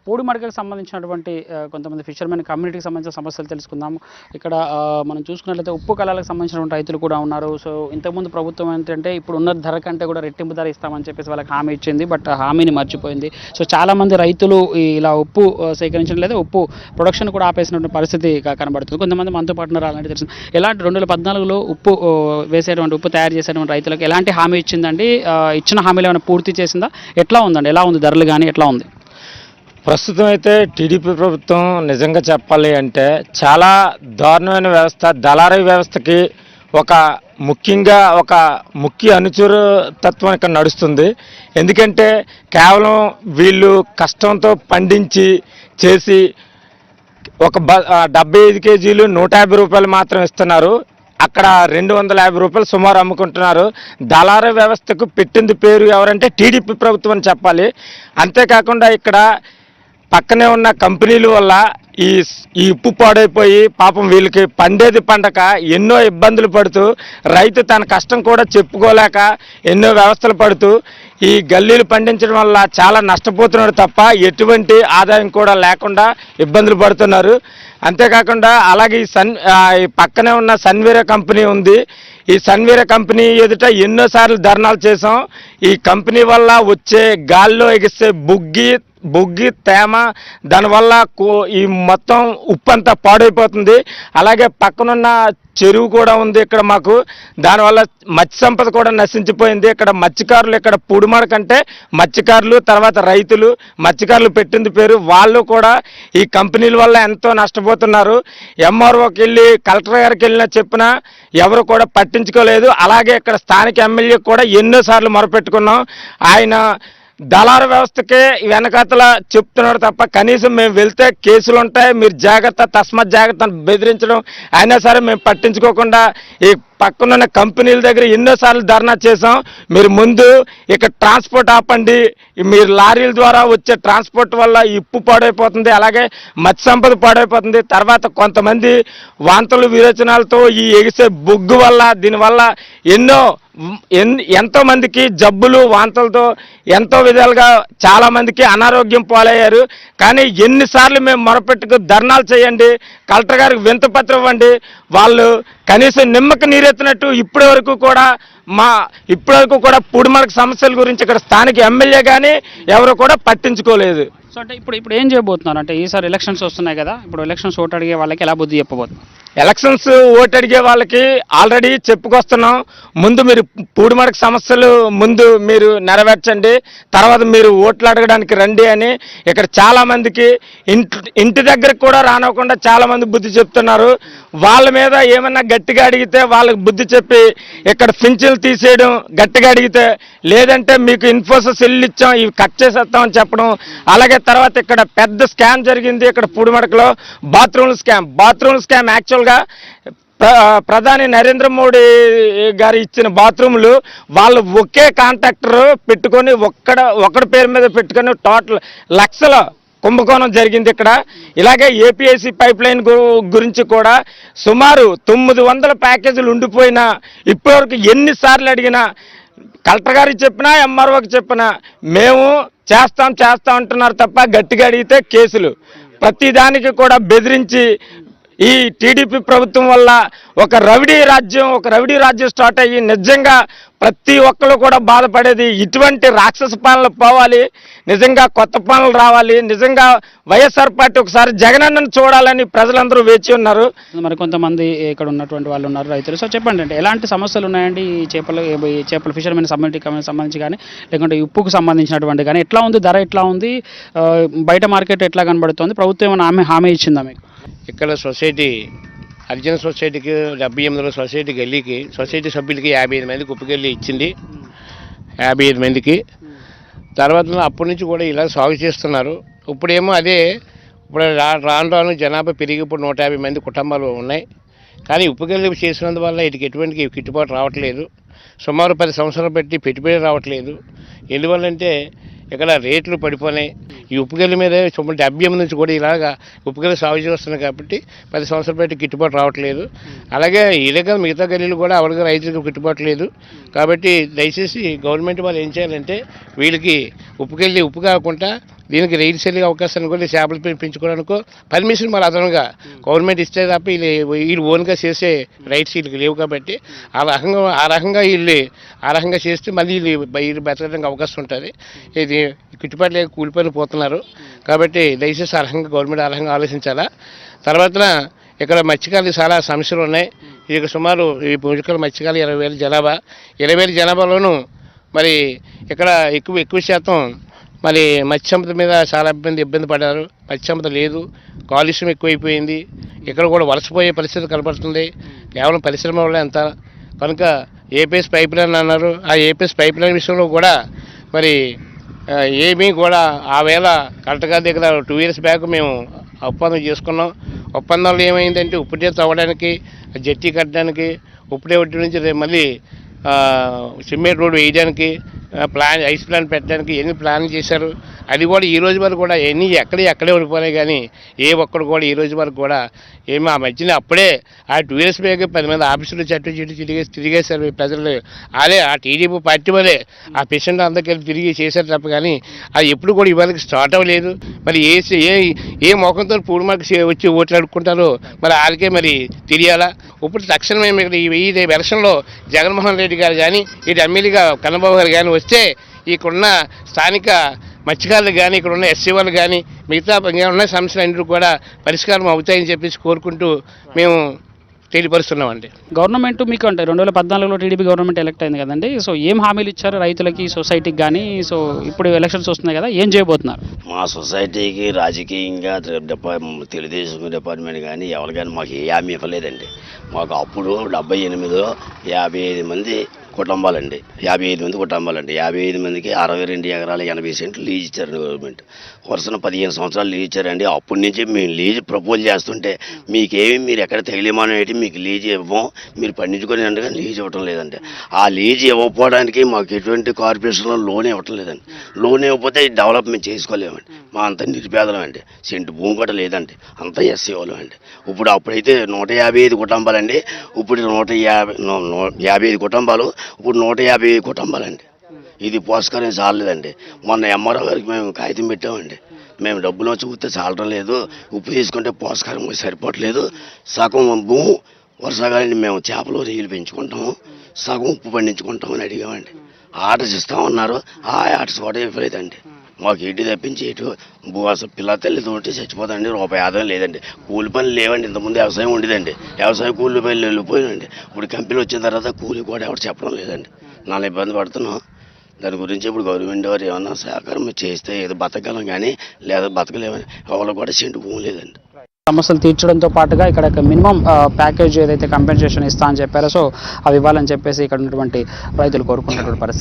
పూడిమడకకు సంబంధించినటువంటి కొంతమంది ఫిషర్మెన్ కమ్యూనిటీకి సంబంధించిన సమస్యలు తెలుసుకుందాము. ఇక్కడ మనం చూసుకున్నట్లయితే ఉప్పు కళాలకు సంబంధించినటువంటి రైతులు కూడా ఉన్నారు. సో ఇంతకుముందు ప్రభుత్వం ఏంటంటే ఇప్పుడు ఉన్న ధర కంటే కూడా రెట్టింపు ధర ఇస్తామని చెప్పేసి వాళ్ళకి హామీ ఇచ్చింది. బట్ హామీని మర్చిపోయింది. సో చాలామంది రైతులు ఇలా ఉప్పు సేకరించడం లేదా ఉప్పు ప్రొడక్షన్ కూడా ఆపేసినటువంటి పరిస్థితి కనబడుతుంది. కొంతమంది మనతో పాటు అలాంటి తెలుసు. ఎలాంటి 2014లో ఉప్పు వేసేటువంటి ఉప్పు తయారు చేసేటువంటి రైతులకు ఎలాంటి హామీ ఇచ్చిందండి? ఇచ్చిన హామీలు ఏమైనా పూర్తి చేసిందా? ఎట్లా ఉందండి? ఎలా ఉంది ధరలు కానీ ఎట్లా ఉంది? ప్రస్తుతం అయితే టీడీపీ ప్రభుత్వం నిజంగా చెప్పాలి అంటే చాలా దారుణమైన వ్యవస్థ, దళారీ వ్యవస్థకి ముఖ్యంగా ఒక ముఖ్య అనుచరు తత్వం ఇక్కడ నడుస్తుంది. ఎందుకంటే కేవలం వీళ్ళు కష్టంతో పండించి చేసి ఒక 75 కేజీలు 150 రూపాయలు మాత్రం ఇస్తున్నారు. అక్కడ 250 రూపాయలు సుమారు అమ్ముకుంటున్నారు. దళారీ వ్యవస్థకు పెట్టింది పేరు ఎవరంటే టీడీపీ ప్రభుత్వం అని చెప్పాలి. అంతేకాకుండా ఇక్కడ పక్కనే ఉన్న కంపెనీల వల్ల ఈ ఉప్పు పాడైపోయి పాపం వీళ్ళకి పండేది పండక ఎన్నో ఇబ్బందులు పడుతూ రైతు తన కష్టం కూడా చెప్పుకోలేక ఎన్నో వ్యవస్థలు పడుతూ ఈ గల్లీలు పండించడం వల్ల చాలా నష్టపోతున్నారు తప్ప ఎటువంటి ఆదాయం కూడా లేకుండా ఇబ్బందులు పడుతున్నారు. అంతేకాకుండా అలాగే ఈ పక్కనే ఉన్న సన్వీర కంపెనీ ఉంది. ఈ సన్వీర కంపెనీ ఎదుట ఎన్నోసార్లు ధర్నాలు చేసాం. ఈ కంపెనీ వల్ల వచ్చే గాల్లో ఎగిస్తే బొగ్గి తేమ దానివల్ల ఈ మొత్తం ఉప్పు అంతా పాడైపోతుంది. అలాగే పక్కనున్న చెరువు కూడా ఉంది ఇక్కడ మాకు. దానివల్ల మత్స్య సంపద కూడా నశించిపోయింది. ఇక్కడ మత్స్యకారులు ఇక్కడ పూడిమడ కంటే మత్స్యకారులు తర్వాత రైతులు మత్స్యకారులు పెట్టింది పేరు. వాళ్ళు కూడా ఈ కంపెనీల వల్ల ఎంతో నష్టపోతున్నారు. ఎంఆర్ఓకి వెళ్ళి కలెక్టర్ గారికి వెళ్ళినా చెప్పినా ఎవరు కూడా పట్టించుకోలేదు. అలాగే ఇక్కడ స్థానిక ఎమ్మెల్యే కూడా ఎన్నోసార్లు మొరపెట్టుకున్నాం. ఆయన దళారు వ్యవస్థకే వెనకాతల చెప్తున్నాడు తప్ప కనీసం మేము వెళ్తే కేసులు ఉంటాయి, మీరు జాగ్రత్త, తస్మత్ జాగ్రత్త బెదిరించడం అయినా సరే మేము పట్టించుకోకుండా ఈ పక్కనున్న కంపెనీల దగ్గర ఎన్నోసార్లు ధర్నా చేసాం. మీరు ముందు ఇక్కడ ట్రాన్స్పోర్ట్ ఆపండి, మీరు లారీల ద్వారా వచ్చే ట్రాన్స్పోర్ట్ వల్ల ఉప్పు పాడైపోతుంది, అలాగే మత్స్య సంపద పాడైపోతుంది. తర్వాత కొంతమంది వాంతులు విరోచనాలతో ఈ ఎగిసే బొగ్గు వల్ల దీనివల్ల ఎంతో మందికి జబ్బులు వాంతులతో ఎంతో విధాలుగా చాలామందికి అనారోగ్యం పాలయ్యారు. కానీ ఎన్నిసార్లు మేము మొరపెట్టుకు ధర్నాలు చేయండి, కలెక్టర్ గారికి వింతపత్రం ఇవ్వండి, వాళ్ళు కనీసం నిమ్మకి నీరెత్తినట్టు ఇప్పటి వరకు కూడా పూడిమడక సమస్యల గురించి ఇక్కడ స్థానిక ఎమ్మెల్యే కానీ ఎవరు కూడా పట్టించుకోలేదు. సో అంటే ఇప్పుడు ఏం చేయబోతున్నారు అంటే ఈసారి ఎలక్షన్స్ వస్తున్నాయి కదా, ఇప్పుడు ఎలక్షన్స్ ఓటు అడిగే వాళ్ళకి ఎలా బుద్ధి చెప్పబోతున్నారు? ఎలక్షన్స్ ఓటు అడిగే వాళ్ళకి ఆల్రెడీ చెప్పుకొస్తున్నాం. ముందు మీరు పూడిమడక సమస్యలు ముందు మీరు నెరవేర్చండి, తర్వాత మీరు ఓట్లు అడగడానికి రండి అని ఇక్కడ చాలామందికి ఇంటి దగ్గరకు కూడా రానివ్వకుండా చాలామంది బుద్ధి చెప్తున్నారు. వాళ్ళ మీద ఏమన్నా గట్టిగా అడిగితే వాళ్ళకి బుద్ధి చెప్పి ఇక్కడ పింఛన్లు తీసేయడం, గట్టిగా అడిగితే లేదంటే మీకు ఇన్ఫోసిస్ ఇల్లు ఇచ్చాం ఇవి కట్ చేసేస్తామని చెప్పడం. అలాగే తర్వాత ఇక్కడ పెద్ద స్కామ్ జరిగింది ఇక్కడ పూడిమడకలో, బాత్రూమ్ స్కామ్. యాక్చువల్గా ప్రధాని నరేంద్ర మోడీ గారు ఇచ్చిన బాత్రూములు వాళ్ళు ఒకే కాంట్రాక్టర్ పెట్టుకొని ఒక్కడి పేరు మీద పెట్టుకొని టోటల్ లక్షల కుంభకోణం జరిగింది ఇక్కడ. ఇలాగే ఏపీఐసి పైప్ లైన్ గురించి కూడా సుమారు 900 ప్యాకేజీలు ఉండిపోయినా ఇప్పటివరకు ఎన్నిసార్లు అడిగినా కలెక్టర్ గారికి చెప్పినా ఎంఆర్ఓకి చెప్పినా మేము చేస్తాం అంటున్నారు తప్ప గట్టిగా అడిగితే కేసులు. ప్రతిదానికి కూడా బెదిరించి ఈ టీడీపీ ప్రభుత్వం వల్ల ఒక రౌడీ రాజ్యం స్టార్ట్ అయ్యి నిజంగా ప్రతి ఒక్కరు కూడా బాధపడేది. ఇటువంటి రాక్షస పాలన పోవాలి, నిజంగా కొత్త పాలనలు రావాలి, నిజంగా వైఎస్ఆర్ పార్టీ ఒకసారి జగనన్నను చూడాలని ప్రజలందరూ వేచి ఉన్నారు. మరి కొంతమంది ఇక్కడ ఉన్నటువంటి వాళ్ళు ఉన్నారు రైతులు. సో చెప్పండి అంటే ఎలాంటి సమస్యలు ఉన్నాయండి ఈ చేపల ఫిషర్మెన్ కమ్యూనిటీకి సంబంధించి కానీ లేకుంటే ఉప్పుకు సంబంధించినటువంటి కానీ ఎట్లా ఉంది ధర, ఎట్లా ఉంది బయట మార్కెట్ ఎట్లా కనబడుతుంది, ప్రభుత్వం ఏమైనా హామీ ఇచ్చిందా మీకు? ఇక్కడ సొసైటీ హరిజన సొసైటీకి 78 సొసైటీకి వెళ్ళికి సొసైటీ సభ్యులకి 55 మందికి ఉప్పుకెళ్ళి ఇచ్చింది. 55 మందికి తర్వాత అప్పటి నుంచి కూడా ఇలా సాగు చేస్తున్నారు. ఇప్పుడేమో ఇప్పుడు రాను జనాభా పెరిగి ఇప్పుడు 150 మంది కుటుంబాలు ఉన్నాయి. కానీ ఉప్పుకెళ్ళి చేసినందువల్ల వీటికి ఎటువంటి గిట్టుబాటు రావట్లేదు. సుమారు 10 సంవత్సరాలు పెట్టి పెట్టుబడి రావట్లేదు. ఎందువల్లంటే ఇక్కడ రేట్లు పడిపోయినాయి. ఈ ఉప్పుగల్లి మీద సుమారు 70 నుంచి కూడా ఇలాగా ఉప్పుగల్లి సాగు చేస్తున్నాయి కాబట్టి 10 సంవత్సరాలు పెట్టి గిట్టుబాటు రావట్లేదు. అలాగే ఇలాగ మిగతా గల్లీలు కూడా అవరికి రైతులకు గిట్టుబాటు లేదు. కాబట్టి దయచేసి గవర్నమెంట్ వాళ్ళు ఏం చేయాలంటే వీళ్ళకి ఉప్పు కాకుండా దీనికి రైతు సరిగా అవకాశాన్ని కూడా చేపలు పెంచుకోవడానికి పర్మిషన్ మరి అదనంగా గవర్నమెంట్ ఇస్తే తప్ప వీళ్ళు ఓన్గా చేసే రైట్స్ వీళ్ళకి లేవు కాబట్టి ఆ రకంగా చేస్తే మళ్ళీ వీళ్ళు బతకడానికి అవకాశం ఉంటుంది. ఇది గిట్టుబాటు లేక కూలిపోయిన పోతున్నారు కాబట్టి దయచేసి అర్హంగా గవర్నమెంట్ అర్హంగా ఆలోచించాలా. తర్వాత ఇక్కడ మత్స్యకారులు చాలా సమస్యలు ఉన్నాయి. ఇక సుమారు ఈ పూజకాల మత్స్యకారులు 20,000 జనాభాలోనూ మరి ఇక్కడ ఎక్కువ శాతం మరి మత్స్య సంపద మీద చాలా ఇబ్బంది పడ్డారు. మత్స్య సంపద లేదు, కాలుష్యం ఎక్కువైపోయింది. ఇక్కడ కూడా వలసపోయే పరిస్థితి కనపడుతుంది కేవలం పరిశ్రమ వల్ల ఎంత. కనుక ఏపీఎస్ పైప్ లైన్ అన్నారు. ఆ ఏపీఎస్ పైప్ లైన్ విషయంలో కూడా మరి ఏమీ కూడా ఆ వేళ కరెక్ట్గా దగ్గర 2 years బ్యాక్ మేము ఒప్పందం చేసుకున్నాం. ఒప్పందంలో ఏమైందంటే ఉప్పుటే తవ్వడానికి, జట్టి కట్టడానికి, ఉప్పుటే ఒడ్డు నుంచి మళ్ళీ సిమెంట్ రోడ్డు వేయడానికి, ఐస్ ప్లాంట్ పెట్టడానికి ఎన్ని ప్లాన్ చేశారు. అది కూడా ఈ రోజు వరకు కూడా ఎన్ని ఎక్కడే ఉండిపోయినాయి కానీ ఏ ఒక్కడు కూడా ఈ రోజు వరకు కూడా ఏమో ఆ మధ్యన అప్పుడే ఆ 2 years బ్యాక్ 10 మంది ఆఫీసులు చెట్టు తిరిగేశారు ప్రజలు. అదే ఆ టీడీపీ పార్టీ వల్లే ఆ పేషెంట్ అందరికీ తిరిగి చేశారు తప్ప కానీ అది ఎప్పుడు కూడా ఇవాళకి స్టార్ట్ అవ్వలేదు. మరి ఏ మొఖంతో పూర్వమాకి వచ్చి ఓట్లు అడుక్కుంటారో మరి వాళ్ళకే మరి తెలియాలా. ఇప్పుడు తక్షణమే ఇక్కడ ఈ వెర్షన్లో జగన్మోహన్ రెడ్డి గారు కానీ ఇటు ఎమ్మెల్యేగా కన్నబాబు గారు కానీ వస్తే ఇక్కడున్న స్థానిక మత్స్యకారులు కానీ ఇక్కడ ఉన్న ఎస్సీ వాళ్ళు కానీ మిగతా ఉన్న సమస్యలు అన్నింటికి కూడా పరిష్కారం అవుతాయని చెప్పేసి కోరుకుంటూ మేము తెలియపరుస్తున్నామండి. గవర్నమెంట్ మీకు అంటే 2014లో టీడీపీ గవర్నమెంట్ ఎలక్ట్ అయింది కదండి. సో ఏం హామీలు ఇచ్చారు రైతులకి, సొసైటీకి కానీ? సో ఇప్పుడు ఎలక్షన్స్ వస్తున్నాయి కదా, ఏం చేయబోతున్నారు? మా సొసైటీకి రాజకీయంగా తెలుగుదేశం డిపార్ట్మెంట్ కానీ ఎవరు కానీ మాకు ఏ హామీ ఇవ్వలేదండి. మాకు అప్పుడు 78లో 55 మంది కుటుంబాలండి. 55 మంది కుటుంబాలండి. 55 మందికి 62 ఎకరాల 80 సెంట్లు లీజ్ ఇచ్చారండి గవర్నమెంట్. వరుసన 15 సంవత్సరాలు లీజ్ ఇచ్చారండి. అప్పటి నుంచి మేము లీజ్ ప్రపోజ్ చేస్తుంటే మీరు ఎక్కడ తగిలిమానం ఏంటి, మీకు లీజ్ ఇవ్వం, మీరు పండించుకొని అంటే లీజ్ ఇవ్వటం లేదండి. ఆ లీజ్ ఇవ్వకపోవడానికి మాకు ఎటువంటి కార్పొరేషన్లో లోన్ ఇవ్వటం లేదండి. లోన్ ఇవ్వకపోతే డెవలప్మెంట్ చేసుకోలేమండి. మా అంత నిరుపేదలం అండి. సెంటు భూమి కూడా లేదండి. అంతా ఎస్సీ వాళ్ళం అండి. అప్పుడైతే 155 కుటుంబాలండి. ఇప్పుడు 155 కుటుంబాలు, ఇప్పుడు 150 కుటుంబాలండి. ఇది పోషకారం చాలలేదండి. మొన్న ఎంఆర్ఓ గారికి మేము కాగితం పెట్టామండి. మేము డబ్బులు చూస్తే చాలడం లేదు, ఉప్పు తీసుకుంటే పోషకారం సరిపోవట్లేదు, సగం భూమి వర్షాకాలం మేము చేపలు రొయ్యలు పెంచుకుంటాము, సగం ఉప్పు పండించుకుంటామని అడిగామండి. ఆర్డర్స్ ఇస్తామన్నారు. ఆ ఆర్డర్స్ కూడా ఇవ్వలేదండి. మాకు ఇంటి తప్పించి అసలు పిల్ల తల్లితోటి చచ్చిపోతాండి. రూపాయి ఆదాయం లేదండి. కూలి పనులు లేవండి. ఇంతకుముందు వ్యవసాయం ఉండేదండి. వ్యవసాయ కూలి పనులు వెళ్ళిపోయిందండి. ఇప్పుడు కంపెనీ వచ్చిన తర్వాత కూలి కూడా ఎవరు చెప్పడం లేదండి. నాన్న ఇబ్బంది పడుతున్నాం. దాని గురించి ఇప్పుడు గవర్నమెంట్ వారు ఏమన్నా సహకారం చేస్తే ఏదో బతకగలం కానీ లేదా బతకలేమని ఎవరు కూడా సెంటు భూమి లేదండి. సమస్యలు తీర్చడంతో పాటుగా ఇక్కడ మినిమం ప్యాకేజ్ ఏదైతే కంపెన్సేషన్ ఇస్తా అని చెప్పారో సో అవి ఇవ్వాలని చెప్పేసి ఇక్కడ ఉన్నటువంటి రైతులు కోరుకున్నటువంటి పరిస్థితి.